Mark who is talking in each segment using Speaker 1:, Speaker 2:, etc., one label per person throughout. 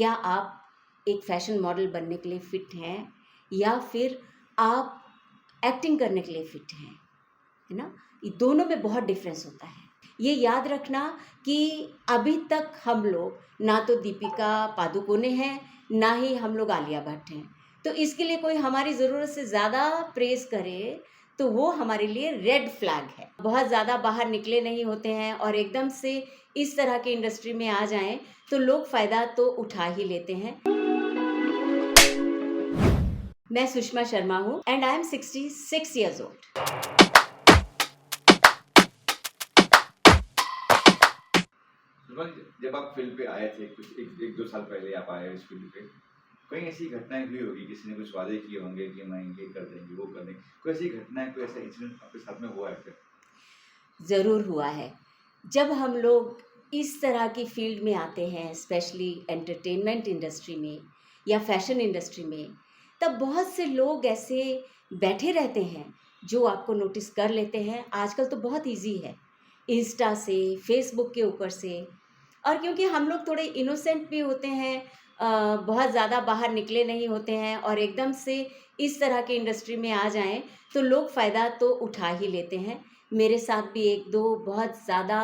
Speaker 1: क्या आप एक फैशन मॉडल बनने के लिए फ़िट हैं या फिर आप एक्टिंग करने के लिए फ़िट हैं, है ना? ये दोनों में बहुत डिफरेंस होता है। ये याद रखना कि अभी तक हम लोग ना तो दीपिका पादुकोणे हैं, ना ही हम लोग आलिया भट्ट हैं। तो इसके लिए कोई हमारी ज़रूरत से ज़्यादा प्रेज़ करे तो वो हमारे लिए रेड फ्लैग है। बहुत ज़्यादा बाहर निकले नहीं होते हैं और एकदम से इस तरह की इंडस्ट्री में आ जाएँ तो लोग फ़ायदा तो उठा ही लेते हैं। मैं सुषमा शर्मा हूँ and I am 66 years old.
Speaker 2: जब आप फील्ड पे आए थे कुछ एक दो साल पहले आप आए इस फील्ड पे, कई ऐसी घटनाएं हुई होगी, किसी ने कुछ वादे किए होंगे कि मैं ये कर देंगे वो कर देंगे, कोई ऐसी घटनाएं कोई ऐसा इंसिडेंट आपके साथ में हुआ है क्या?
Speaker 1: ज़रूर हुआ है। जब हम लोग इस तरह की फील्ड में आते हैं, स्पेशली एंटरटेनमेंट इंडस्ट्री में या फैशन इंडस्ट्री में, तब बहुत से लोग ऐसे बैठे रहते हैं जो आपको नोटिस कर लेते हैं। आजकल तो बहुत इजी है, इंस्टा से, फेसबुक के ऊपर से। और क्योंकि हम लोग थोड़े इनोसेंट भी होते हैं, बहुत ज़्यादा बाहर निकले नहीं होते हैं और एकदम से इस तरह की इंडस्ट्री में आ जाएं तो लोग फ़ायदा तो उठा ही लेते हैं। मेरे साथ भी एक दो बहुत ज़्यादा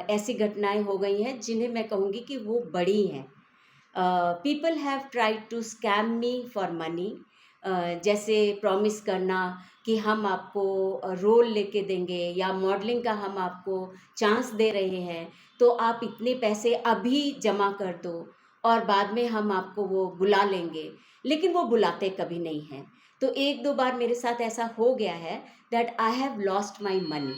Speaker 1: ऐसी घटनाएं हो गई हैं जिन्हें मैं कहूँगी कि वो बड़ी हैं। People have tried to scam me for money. जैसे प्रॉमिस करना कि हम आपको रोल लेके देंगे या मॉडलिंग का हम आपको चांस दे रहे हैं, तो आप इतने पैसे अभी जमा कर दो और बाद में हम आपको वो बुला लेंगे। लेकिन वो बुलाते कभी नहीं हैं। तो एक दो बार मेरे साथ ऐसा हो गया है that I have lost my money,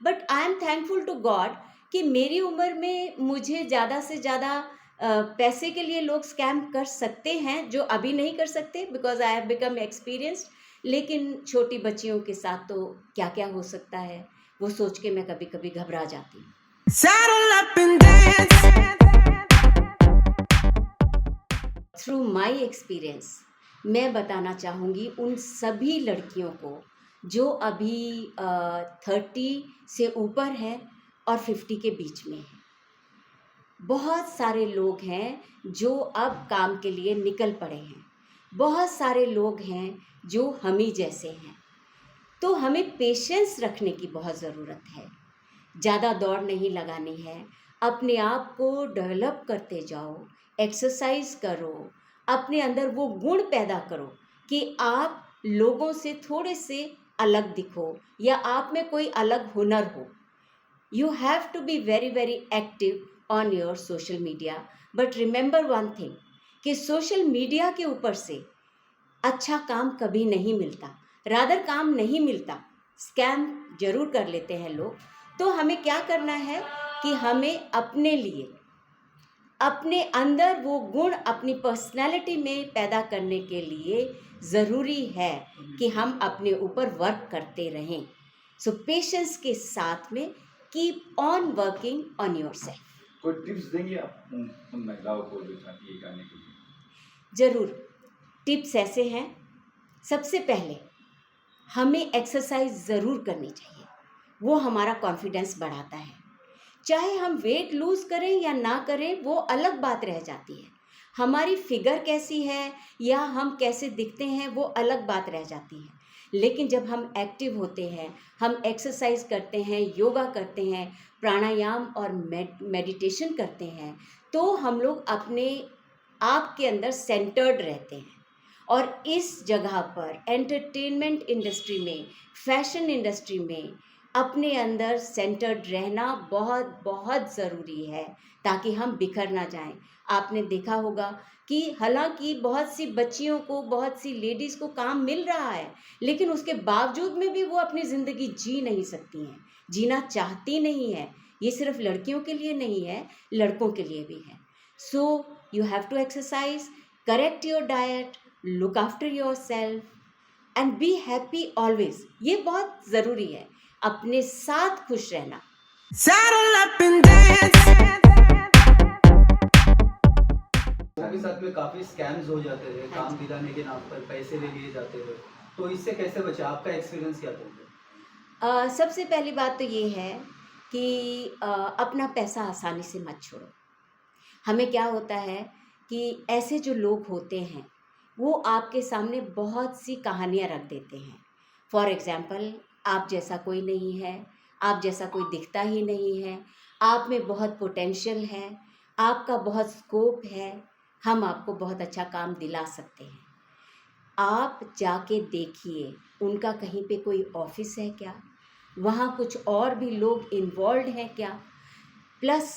Speaker 1: but I am thankful to God कि मेरी उम्र में मुझे ज़्यादा से ज़्यादा पैसे के लिए लोग स्कैम कर सकते हैं जो अभी नहीं कर सकते, because I have become experienced. लेकिन छोटी बच्चियों के साथ तो क्या क्या हो सकता है वो सोच के मैं कभी कभी घबरा जाती हूँ। थ्रू माई एक्सपीरियंस मैं बताना चाहूँगी उन सभी लड़कियों को जो अभी 30 से ऊपर हैं और 50 के बीच में हैं। बहुत सारे लोग हैं जो अब काम के लिए निकल पड़े हैं, बहुत सारे लोग हैं जो हम ही जैसे हैं। तो हमें पेशेंस रखने की बहुत ज़रूरत है, ज़्यादा दौड़ नहीं लगानी है। अपने आप को डेवलप करते जाओ, एक्सरसाइज करो, अपने अंदर वो गुण पैदा करो कि आप लोगों से थोड़े से अलग दिखो या आप में कोई अलग हुनर हो। You have to be very very active on your social media, but remember one thing कि सोशल मीडिया के ऊपर से अच्छा काम कभी नहीं मिलता, रादर काम नहीं मिलता, स्कैम जरूर कर लेते हैं लोग। तो हमें क्या करना है कि हमें अपने लिए अपने अंदर वो गुण अपनी पर्सनैलिटी में पैदा करने के लिए ज़रूरी है कि हम अपने ऊपर वर्क करते रहें। सो पेशेंस के साथ में keep on working on yourself.
Speaker 2: कोई टिप्स देंगे आप उन महिलाओं को जो चाहती है गाने के लिए?
Speaker 1: ज़रूर। टिप्स ऐसे हैं, सबसे पहले हमें एक्सरसाइज ज़रूर करनी चाहिए, वो हमारा कॉन्फिडेंस बढ़ाता है। चाहे हम वेट लूज़ करें या ना करें वो अलग बात रह जाती है, हमारी फिगर कैसी है या हम कैसे दिखते हैं वो अलग बात रह जाती है। लेकिन जब हम एक्टिव होते हैं, हम एक्सरसाइज करते हैं, योगा करते हैं, प्राणायाम और मेडिटेशन करते हैं, तो हम लोग अपने आप के अंदर सेंटर्ड रहते हैं। और इस जगह पर एंटरटेनमेंट इंडस्ट्री में, फैशन इंडस्ट्री में अपने अंदर सेंटर्ड रहना बहुत बहुत ज़रूरी है ताकि हम बिखर ना जाएं। आपने देखा होगा कि हालांकि बहुत सी बच्चियों को, बहुत सी लेडीज़ को काम मिल रहा है, लेकिन उसके बावजूद में भी वो अपनी ज़िंदगी जी नहीं सकती हैं, जीना चाहती नहीं है। ये सिर्फ लड़कियों के लिए नहीं है, लड़कों के लिए भी है। So you have to exercise, correct your diet, look after yourself and be happy always. ये बहुत ज़रूरी है, अपने साथ खुश रहना।
Speaker 3: के साथ में काफी स्कैम्स हो जाते थे, काम दिलाने के नाम पर पैसे ले लिए जाते थे, तो इससे कैसे बचे? आपका एक्सपीरियंस क्या था?
Speaker 1: सबसे पहली बात तो ये है कि अपना पैसा आसानी से मत छोड़ो। हमें क्या होता है कि ऐसे जो लोग होते हैं वो आपके सामने बहुत सी कहानियाँ रख देते हैं। फॉर एग्ज़ाम्पल, आप जैसा कोई नहीं है, आप जैसा कोई दिखता ही नहीं है, आप में बहुत पोटेंशियल है, आपका बहुत स्कोप है, हम आपको बहुत अच्छा काम दिला सकते हैं। आप जाके देखिए उनका कहीं पे कोई ऑफिस है क्या, वहाँ कुछ और भी लोग इन्वॉल्व हैं क्या, प्लस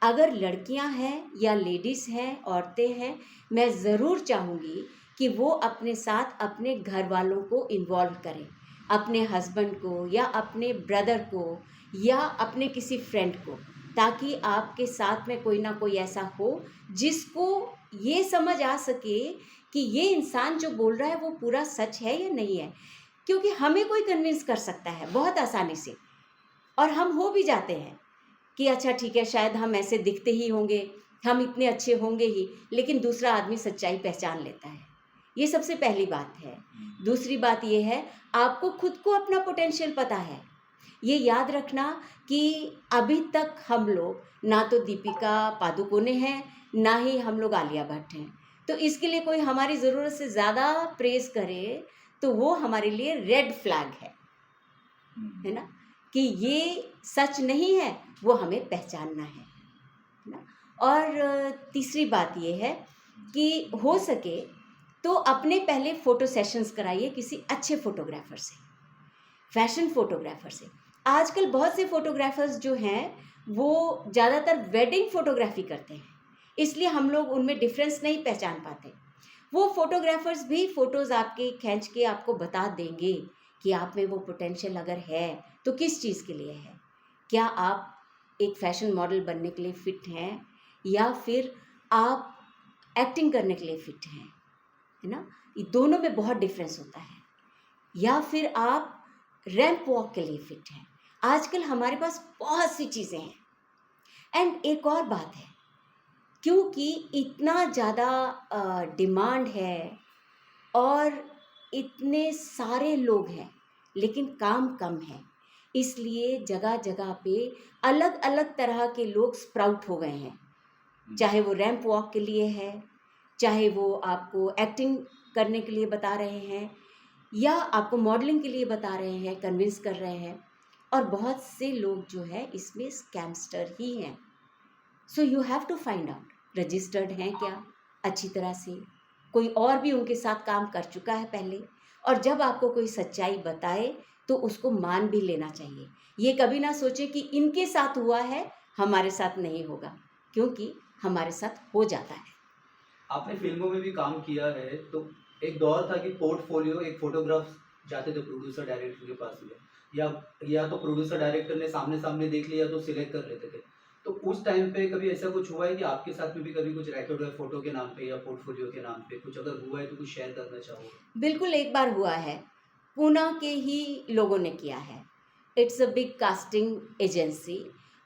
Speaker 1: अगर लड़कियां हैं या लेडीज़ हैं, औरतें हैं, मैं ज़रूर चाहूँगी कि वो अपने साथ अपने घर वालों को इन्वॉल्व करें, अपने हस्बैंड को या अपने ब्रदर को या अपने किसी फ्रेंड को, ताकि आपके साथ में कोई ना कोई ऐसा हो जिसको ये समझ आ सके कि ये इंसान जो बोल रहा है वो पूरा सच है या नहीं है। क्योंकि हमें कोई कन्विंस कर सकता है बहुत आसानी से, और हम हो भी जाते हैं कि अच्छा ठीक है, शायद हम ऐसे दिखते ही होंगे, हम इतने अच्छे होंगे ही, लेकिन दूसरा आदमी सच्चाई पहचान लेता है। ये सबसे पहली बात है। दूसरी बात ये है, आपको खुद को अपना पोटेंशियल पता है। ये याद रखना कि अभी तक हम लोग ना तो दीपिका पादुकोणे हैं, ना ही हम लोग आलिया भट्ट हैं। तो इसके लिए कोई हमारी ज़रूरत से ज़्यादा प्रेज़ करे तो वो हमारे लिए रेड फ्लैग है ना, कि ये सच नहीं है, वो हमें पहचानना है ना। और तीसरी बात ये है कि हो सके तो अपने पहले फ़ोटो सेशंस कराइए किसी अच्छे फ़ोटोग्राफ़र से, फैशन फ़ोटोग्राफ़र से। आजकल बहुत से फ़ोटोग्राफ़र्स जो हैं वो ज़्यादातर वेडिंग फ़ोटोग्राफ़ी करते हैं, इसलिए हम लोग उनमें डिफरेंस नहीं पहचान पाते। वो फ़ोटोग्राफ़र्स भी फ़ोटोज़ आपके खींच के आपको बता देंगे कि आप में वो पोटेंशियल अगर है तो किस चीज़ के लिए है। क्या आप एक फ़ैशन मॉडल बनने के लिए फ़िट हैं, या फिर आप एक्टिंग करने के लिए फ़िट हैं, है ना। ये दोनों में बहुत डिफरेंस होता है। या फिर आप रैंप वॉक के लिए फ़िट हैं। आजकल हमारे पास बहुत सी चीज़ें हैं। एंड एक और बात है, क्योंकि इतना ज़्यादा डिमांड है और इतने सारे लोग हैं लेकिन काम कम है, इसलिए जगह जगह पे अलग अलग तरह के लोग स्प्राउट हो गए हैं। चाहे वो रैंप वॉक के लिए है, चाहे वो आपको एक्टिंग करने के लिए बता रहे हैं, या आपको मॉडलिंग के लिए बता रहे हैं, कन्विंस कर रहे हैं। और बहुत से लोग जो है इसमें स्कैमस्टर ही हैं। So you have to find out registered हैं क्या अच्छी तरह से, कोई और भी उनके साथ काम कर चुका है पहले, और जब आपको कोई सच्चाई बताए तो उसको मान भी लेना चाहिए। ये कभी ना सोचे कि इनके साथ हुआ है, हमारे साथ नहीं होगा, क्योंकि हमारे साथ हो जाता है।
Speaker 3: आपने फिल्मों में भी काम किया है, तो एक दौर था कि पोर्टफोलियो एक फोटोग्राफ जाते थे प्रोड्यूसर डायरेक्टर के पास में, या तो प्रोड्यूसर डायरेक्टर ने सामने सामने देख लिया तो सिलेक्ट कर लेते थे। तो उस टाइम पे कभी ऐसा कुछ हुआ है कि आपके साथ में भी कभी कुछ रिकॉर्ड हुआ है फोटो के नाम पे या पोर्टफोलियो के नाम पे, कुछ अगर हुआ है तो कुछ शेयर करना चाहोगे?
Speaker 1: बिल्कुल, एक बार हुआ है, पूना के ही लोगों ने किया है। It's a big casting agency,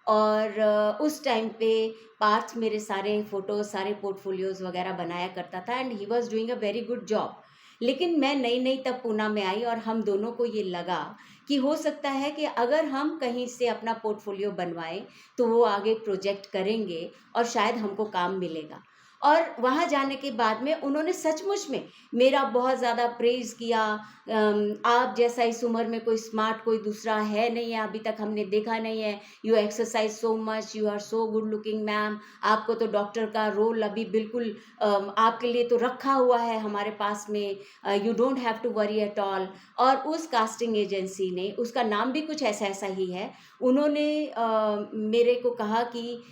Speaker 1: और उस टाइम पे पार्थ मेरे सारे फ़ोटोज़, सारे पोर्टफोलियोज़ वगैरह बनाया करता था, and he was doing a very good job. लेकिन मैं नई-नई तब पूना में आई और हम दोनों को ये लगा कि हो सकता है कि अगर हम कहीं से अपना पोर्टफोलियो बनवाएँ, तो वो आगे प्रोजेक्ट करेंगे और शायद हमको काम मिलेगा। और वहाँ जाने के बाद में उन्होंने सचमुच में मेरा बहुत ज़्यादा प्रेज़ किया। आप जैसा इस उम्र में कोई स्मार्ट कोई दूसरा है नहीं है, अभी तक हमने देखा नहीं है। You exercise so much, you are so good looking ma'am, आपको तो डॉक्टर का रोल अभी बिल्कुल आपके लिए तो रखा हुआ है हमारे पास में, you don't have to worry at all. और उस कास्टिंग एजेंसी ने, उसका नाम भी कुछ ऐसा ऐसा ही है, उन्होंने मेरे को कहा कि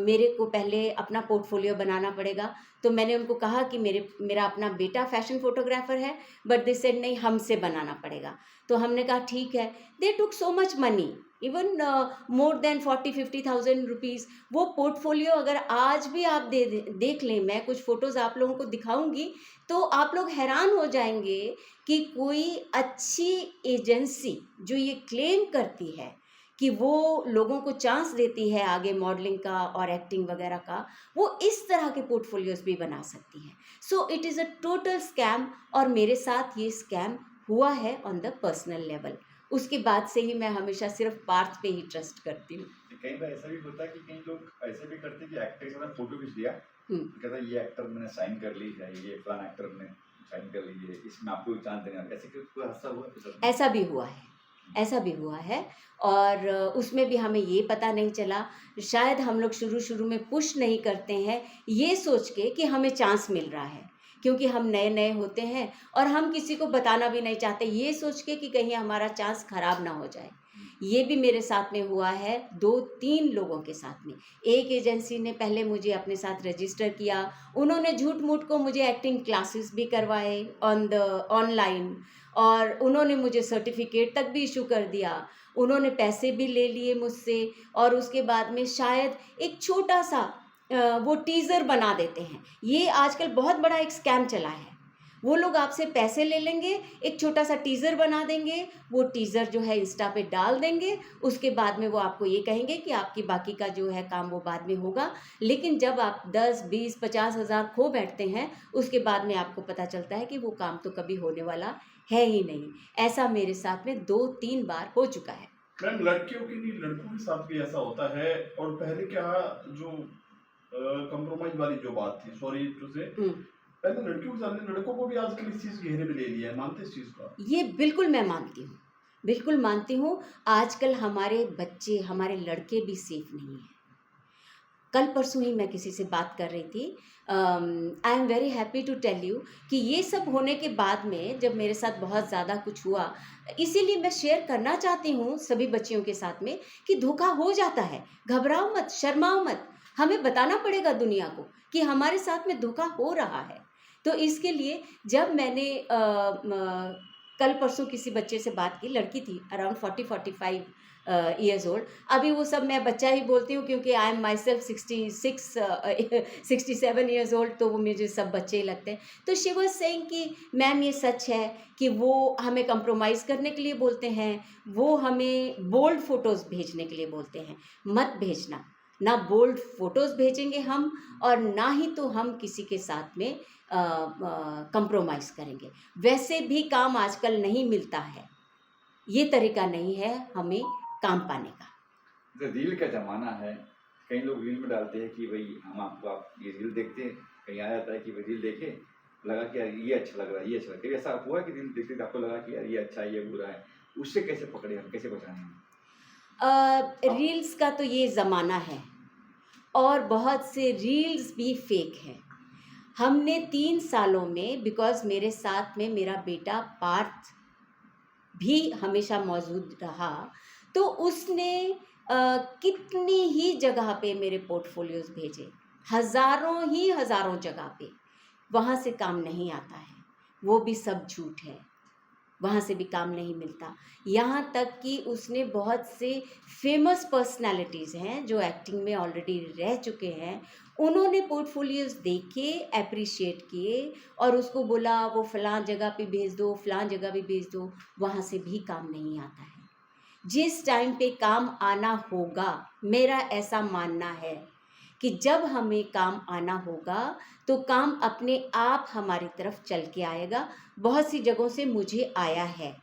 Speaker 1: मेरे को पहले अपना पोर्टफोलियो बनाना पड़ेगा। तो मैंने उनको कहा कि मेरा अपना बेटा फैशन फोटोग्राफर है, बट दे सेड नहीं, हमसे बनाना पड़ेगा। तो हमने कहा ठीक है। They took so much money, even more than 40-50,000 rupees. वो पोर्टफोलियो अगर आज भी आप देख लें, मैं कुछ फ़ोटोज़ आप लोगों को दिखाऊंगी तो आप लोग हैरान हो जाएंगे कि कोई अच्छी एजेंसी जो ये क्लेम करती है कि वो लोगों को चांस देती है आगे मॉडलिंग का और एक्टिंग वगैरह का, वो इस तरह के पोर्टफोलियोज़ भी बना सकती है। So it is a total scam, और मेरे साथ ये स्कैम हुआ है ऑन द पर्सनल लेवल। उसके बाद से ही मैं हमेशा सिर्फ पार्थ पे ही ट्रस्ट करती हूँ।
Speaker 2: कई बार ऐसा भी होता है कि कई लोग ऐसे भी करते हैं कि एक्टर के साथ फोटो खींच लिया कहता है ये एक्टर मैंने साइन कर ली है, ये फलाना एक्टर ने साइन कर ली है, इसमें आपको चांस देना है। ऐसे कोई हादसा हुआ है सर?
Speaker 1: ऐसा भी हुआ है, ऐसा भी हुआ है। और उसमें भी हमें ये पता नहीं चला, शायद हम लोग शुरू शुरू में पुश नहीं करते हैं ये सोच के कि हमें चांस मिल रहा है, क्योंकि हम नए नए होते हैं और हम किसी को बताना भी नहीं चाहते ये सोच के कि कहीं हमारा चांस खराब ना हो जाए। ये भी मेरे साथ में हुआ है 2-3 लोगों के साथ में। एक एजेंसी ने पहले मुझे अपने साथ रजिस्टर किया, उन्होंने झूठ मूठ को मुझे एक्टिंग क्लासेस भी करवाए ऑनलाइन, और उन्होंने मुझे सर्टिफिकेट तक भी इशू कर दिया, उन्होंने पैसे भी ले लिए मुझसे, और उसके बाद में शायद एक छोटा सा वो टीज़र बना देते हैं। ये आजकल बहुत बड़ा एक स्कैम चला है। वो लोग आपसे पैसे ले लेंगे, एक छोटा सा टीज़र बना देंगे, वो टीज़र जो है इंस्टा पे डाल देंगे, उसके बाद में वो आपको ये कहेंगे कि आपकी बाकी का जो है काम वो बाद में होगा। लेकिन जब आप 10, 20, 50 हज़ार खो बैठते हैं, उसके बाद में आपको पता चलता है कि वो काम तो कभी होने वाला है ही नहीं। ऐसा मेरे साथ में 2-3 बार हो चुका है।
Speaker 4: मैम, लड़कियों के नहीं लड़कों के साथ भी ऐसा होता है। और पहले क्या, जो कंप्रोमाइज वाली जो बात थी, सॉरी टू से, पहले लड़कियों के साथ नहीं, लड़कों को भी आजकल इस चीज घेरे में ले लिया है। मानते इस चीज का?
Speaker 1: ये बिल्कुल मैं मानती हूँ, बिल्कुल मानती हूँ। आजकल हमारे बच्चे, हमारे लड़के भी सेफ नहीं हैं। कल परसों ही मैं किसी से बात कर रही थी, I am very happy to tell you कि ये सब होने के बाद में जब मेरे साथ बहुत ज़्यादा कुछ हुआ, इसीलिए मैं शेयर करना चाहती हूँ सभी बच्चियों के साथ में कि धोखा हो जाता है, घबराओ मत, शर्माओ मत, हमें बताना पड़ेगा दुनिया को कि हमारे साथ में धोखा हो रहा है। तो इसके लिए जब मैंने कल परसों किसी बच्चे से बात की, लड़की थी अराउंड 40-45 ईयर्स ओल्ड। अभी वो सब मैं बच्चा ही बोलती हूँ क्योंकि I am my self 67 years old, तो वो मुझे सब बच्चे ही लगते हैं। तो शी वाज सेइंग कि मैम ये सच है कि वो हमें कंप्रोमाइज़ करने के लिए बोलते हैं, वो हमें बोल्ड फ़ोटोज़ भेजने के लिए बोलते हैं। मत भेजना, ना बोल्ड फ़ोटोज़ भेजेंगे हम, और ना ही तो हम किसी के साथ में कंप्रोमाइज़ करेंगे। वैसे भी काम आजकल नहीं मिलता है, ये तरीका नहीं है हमें काम पाने का।
Speaker 2: तो रील का ज़माना है, कई लोग रील में डालते हैं कि भाई हम आपको, आप ये रील देखते हैं, कहीं आ जाता है कि भाई रील देखे, लगा कि यार ये अच्छा लग रहा है, ये अच्छा लग रहा है। ऐसा हुआ कि रील देखते थे आपको लगा कि यार ये अच्छा है, ये बुरा है, उससे कैसे पकड़े हम, कैसे बचाएं हम?
Speaker 1: रील्स का तो ये ज़माना है, और बहुत से रील्स भी फेक हैं। हमने 3 सालों में, बिकॉज़ मेरे साथ में मेरा बेटा पार्थ भी हमेशा मौजूद रहा, तो उसने कितनी ही जगह पे मेरे पोर्टफोलियोज़ भेजे, हज़ारों जगह पे। वहाँ से काम नहीं आता है, वो भी सब झूठ है, वहाँ से भी काम नहीं मिलता। यहाँ तक कि उसने बहुत से फेमस पर्सनालिटीज़ हैं जो एक्टिंग में ऑलरेडी रह चुके हैं, उन्होंने पोर्टफोलियोज़ देखे, एप्रिशिएट किए और उसको बोला वो फ़लाँ जगह पे भेज दो, फ़लाँ जगह पे भेज दो, वहाँ से भी काम नहीं आता है। जिस टाइम पे काम आना होगा, मेरा ऐसा मानना है कि जब हमें काम आना होगा तो काम अपने आप हमारी तरफ चल के आएगा। बहुत सी जगहों से मुझे आया है,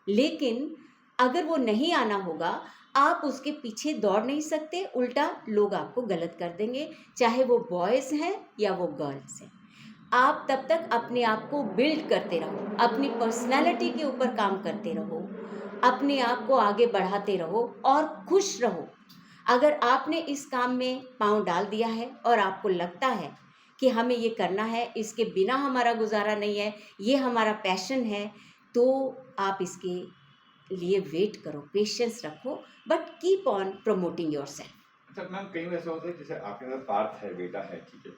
Speaker 1: लेकिन अगर वो नहीं आना होगा, आप उसके पीछे दौड़ नहीं सकते, उल्टा लोग आपको गलत कर देंगे, चाहे वो बॉयज़ हैं या वो गर्ल्स हैं। आप तब तक अपने आप को बिल्ड करते रहो, अपनी पर्सनैलिटी के ऊपर काम करते रहो, अपने आप को आगे बढ़ाते रहो और खुश रहो। अगर आपने इस काम में पाँव डाल दिया है और आपको लगता है कि हमें ये करना है, इसके बिना हमारा गुजारा नहीं है, ये हमारा पैशन है, तो आप इसके लिए वेट करो, पेशेंस रखो, but keep on promoting yourself.
Speaker 2: अच्छा मैम, कई बार ऐसा होता है जैसे आपके साथ पार्थ है, बेटा है, ठीक है,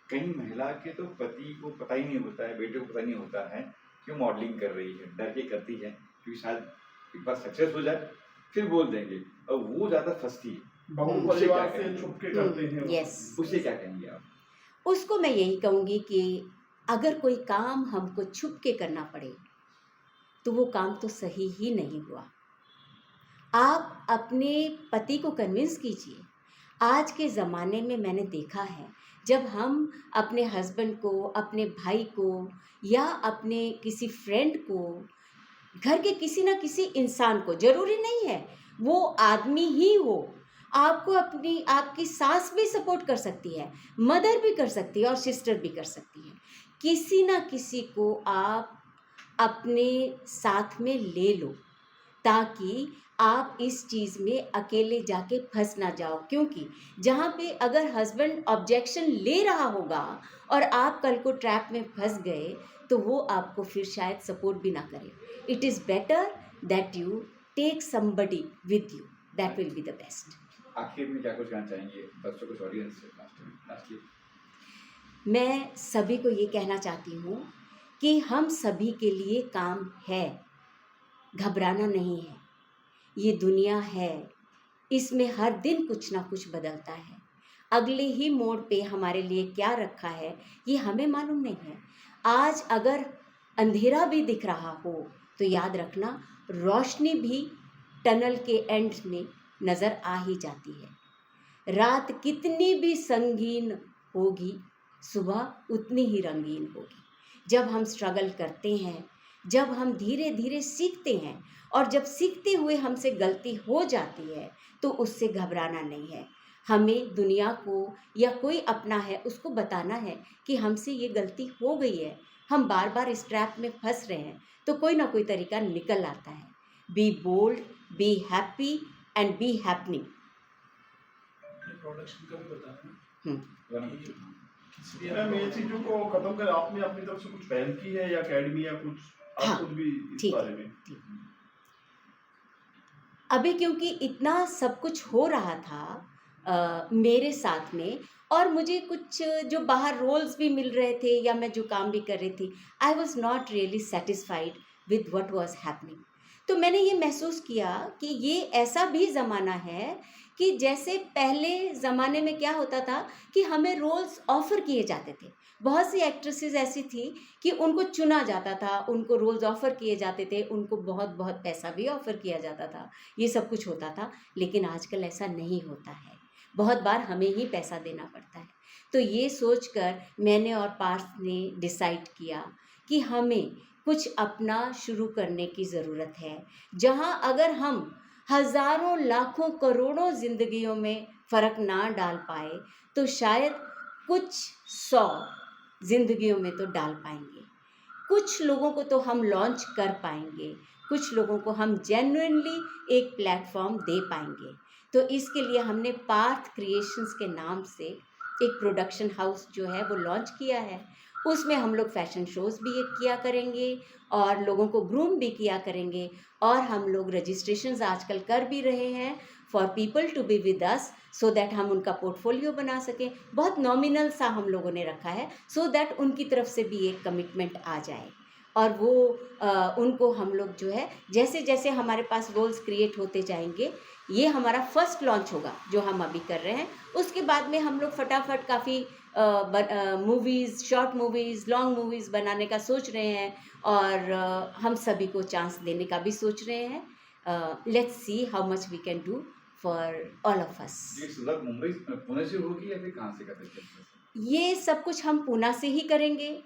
Speaker 2: कहीं महिला के तो पति को पता ही नहीं होता है, बेटे को पता नहीं होता है कि मॉडलिंग कर रही है, डर के करती है क्योंकि शायद एक बार सक्सेस हो जाए फिर बोल देंगे, और वो ज़्यादा फंसती है।
Speaker 4: बहु परिवार से छुप के करते हैं।
Speaker 1: यस,
Speaker 2: उसे क्या कहेंगे आप?
Speaker 1: उसको मैं यही कहूँगी कि अगर कोई काम हमको छुप के करना पड़े तो वो काम तो सही ही नहीं हुआ। आप अपने पति को कन्विंस कीजिए। आज के ज़माने में मैंने देखा है, जब हम अपने हस्बैंड को, अपने भाई को या अपने किसी फ्रेंड को, घर के किसी ना किसी इंसान को, ज़रूरी नहीं है वो आदमी ही हो, आपको अपनी आपकी सास भी सपोर्ट कर सकती है, मदर भी कर सकती है और सिस्टर भी कर सकती है। किसी ना किसी को आप अपने साथ में ले लो, ताकि आप इस चीज़ में अकेले जाके फंस ना जाओ। क्योंकि जहाँ पे अगर हस्बैंड ऑब्जेक्शन ले रहा होगा और आप कल को ट्रैप में फंस गए, तो वो आपको फिर शायद सपोर्ट भी ना करे। It is better that you take somebody with you, that will be the best.
Speaker 2: आखिर में क्या कुछ कहना चाहेंगे बच्चों को, ऑडियंस से? लास्टली
Speaker 1: मैं सभी को ये कहना चाहती हूँ कि हम सभी के लिए काम है, घबराना नहीं है। ये दुनिया है, इसमें हर दिन कुछ ना कुछ बदलता है। अगले ही मोड़ पे हमारे लिए क्या रखा है ये हमें मालूम नहीं है। आज अगर अंधेरा भी दिख रहा हो तो याद रखना, रोशनी भी टनल के एंड में नज़र आ ही जाती है। रात कितनी भी संगीन होगी, सुबह उतनी ही रंगीन होगी। जब हम स्ट्रगल करते हैं, जब हम धीरे धीरे सीखते हैं, और जब सीखते हुए हमसे गलती हो जाती है, तो उससे घबराना नहीं है। हमें दुनिया को या कोई अपना है उसको बताना है कि हमसे ये गलती हो गई है, हम बार बार इस ट्रैप में फंस रहे हैं, तो कोई ना कोई तरीका निकल आता है। Be bold, be happy and be happening.
Speaker 5: Production का भी बताना
Speaker 4: मैम, ये चीजों को खत्म कर आपने अपनी तरफ से कुछ पहल की है या एकेडमी या कुछ आप
Speaker 1: हाँ,
Speaker 4: खुद भी इस
Speaker 1: ठीक
Speaker 4: बारे में?
Speaker 1: अभी क्योंकि इतना सब कुछ हो रहा था मेरे साथ में, और मुझे कुछ जो बाहर रोल्स भी मिल रहे थे या मैं जो काम भी कर रही थी, I was not really satisfied with what was happening. तो मैंने ये महसूस किया कि ये ऐसा भी ज़माना है कि जैसे पहले ज़माने में क्या होता था कि हमें रोल्स ऑफ़र किए जाते थे। बहुत सी एक्ट्रेसेस ऐसी थी कि उनको चुना जाता था, उनको रोल्स ऑफ़र किए जाते थे, उनको बहुत बहुत पैसा भी ऑफ़र किया जाता था, ये सब कुछ होता था। लेकिन आजकल ऐसा नहीं होता है, बहुत बार हमें ही पैसा देना पड़ता है। तो ये सोचकर मैंने और पार्थ ने डिसाइड किया कि हमें कुछ अपना शुरू करने की ज़रूरत है, जहाँ अगर हम हज़ारों लाखों करोड़ों ज़िंदगियों में फ़र्क ना डाल पाए, तो शायद कुछ 100 ज़िंदगियों में तो डाल पाएंगे। कुछ लोगों को तो हम लॉन्च कर पाएंगे, कुछ लोगों को हम जेन्युइनली एक प्लेटफॉर्म दे पाएंगे। तो इसके लिए हमने पार्थ क्रिएशंस के नाम से एक प्रोडक्शन हाउस जो है वो लॉन्च किया है। उसमें हम लोग फैशन शोज़ भी किया करेंगे और लोगों को ग्रूम भी किया करेंगे, और हम लोग रजिस्ट्रेशंस आजकल कर भी रहे हैं for people to be with us, so that हम उनका पोर्टफोलियो बना सकें। बहुत नॉमिनल सा हम लोगों ने रखा है, सो दैट उनकी तरफ से भी एक कमिटमेंट आ जाए, और वो उनको हम लोग जो है जैसे जैसे हमारे पास रोल्स क्रिएट होते जाएंगे, ये हमारा फर्स्ट लॉन्च होगा जो हम अभी कर रहे हैं। उसके बाद में हम लोग फटाफट काफ़ी movies, short movies, long movies बनाने का सोच रहे हैं, और हम सभी को चांस देने का भी सोच रहे हैं। Let's see how much we can do for all of us.
Speaker 2: ये शुरुआत मुंबई पुणे से होगी या फिर कहाँ से करते हैं?
Speaker 1: ये सब कुछ हम पूना से ही करेंगे।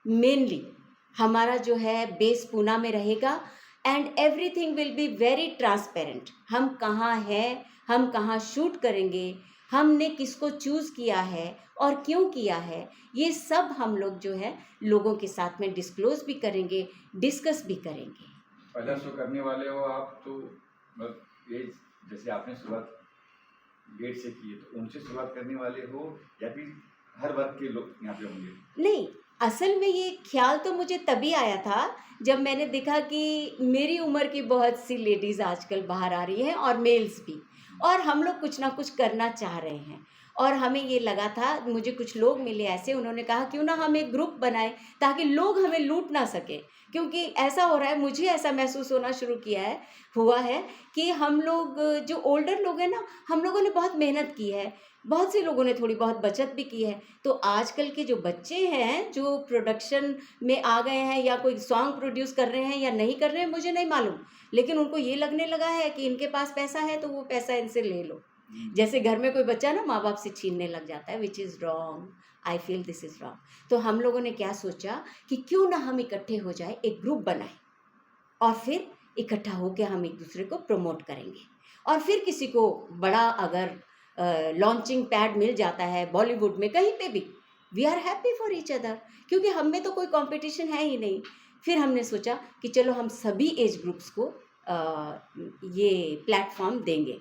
Speaker 1: मेनली हमारा जो है बेस पूना में रहेगा, and everything will be very transparent. हम कहाँ हैं, हम कहाँ शूट करेंगे, हमने किसको चूज़ किया है और क्यों किया है, ये सब हम लोग जो है लोगों के साथ में डिस्क्लोज भी करेंगे, डिस्कस भी करेंगे।
Speaker 2: पहला शो करने वाले हो आप, तो मतलब ये जैसे आपने शुरुआत गेट से की है, तो उनसे शुरुआत करने वाले हो या फिर हर वर्ग के लोग यहाँ पे होंगे?
Speaker 1: नहीं, असल में ये ख्याल तो मुझे तभी आया था जब मैंने देखा कि मेरी उम्र की बहुत सी लेडीज़ आजकल बाहर आ रही हैं, और मेल्स भी, और हम लोग कुछ ना कुछ करना चाह रहे हैं। और हमें ये लगा था, मुझे कुछ लोग मिले ऐसे, उन्होंने कहा क्यों ना हम एक ग्रुप बनाएं ताकि लोग हमें लूट ना सके। क्योंकि ऐसा हो रहा है, मुझे ऐसा महसूस होना शुरू हुआ है कि हम लोग जो ओल्डर लोग हैं ना, हम लोगों ने बहुत मेहनत की है, बहुत से लोगों ने थोड़ी बहुत बचत भी की है। तो आजकल के जो बच्चे हैं जो प्रोडक्शन में आ गए हैं, या कोई सॉन्ग प्रोड्यूस कर रहे हैं या नहीं कर रहे हैं मुझे नहीं मालूम, लेकिन उनको ये लगने लगा है कि इनके पास पैसा है तो वो पैसा इनसे ले लो। जैसे घर में कोई बच्चा ना माँ बाप से छीनने लग जाता है, which is wrong. I feel this is wrong. तो हम लोगों ने क्या सोचा कि क्यों ना हम इकट्ठे हो जाए, एक ग्रुप बनाए, और फिर इकट्ठा होकर हम एक दूसरे को प्रमोट करेंगे। और फिर किसी को बड़ा अगर लॉन्चिंग पैड मिल जाता है बॉलीवुड में कहीं पे भी, we are happy for each other, क्योंकि हम में तो कोई कंपटीशन है ही नहीं। फिर हमने सोचा कि चलो हम सभी एज ग्रुप्स को ये प्लेटफॉर्म देंगे।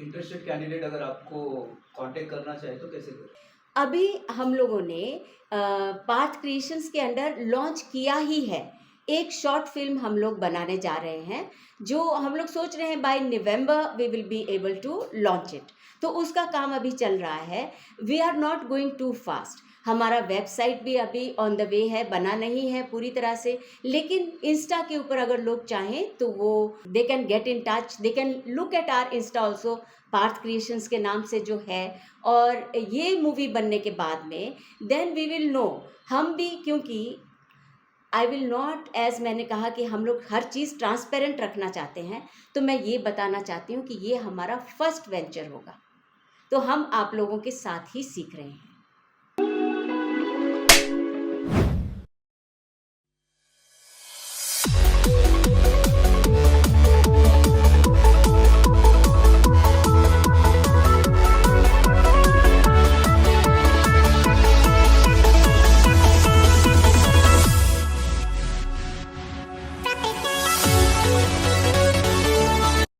Speaker 3: इंटरेस्टेड कैंडिडेट अगर आपको कांटेक्ट करना चाहे तो कैसे करें?
Speaker 1: अभी हम लोगों ने पार्थ क्रिएशंस के अंडर लॉन्च किया ही है। एक शॉर्ट फिल्म हम लोग बनाने जा रहे हैं, जो हम लोग सोच रहे हैं by November we will be able to launch it. तो उसका काम अभी चल रहा है। We are not going to fast. हमारा वेबसाइट भी अभी ऑन द वे है, बना नहीं है पूरी तरह से, लेकिन इंस्टा के ऊपर अगर लोग चाहें तो वो they can get in touch, they can look at our insta also, Parth creations के नाम से जो है। और ये मूवी बनने के बाद में देन वी विल नो, हम भी, क्योंकि आई विल नॉट, एज मैंने कहा कि हम लोग हर चीज़ ट्रांसपेरेंट रखना चाहते हैं, तो मैं ये बताना चाहती हूँ कि ये हमारा फर्स्ट वेंचर होगा, तो हम आप लोगों के साथ ही सीख रहे हैं।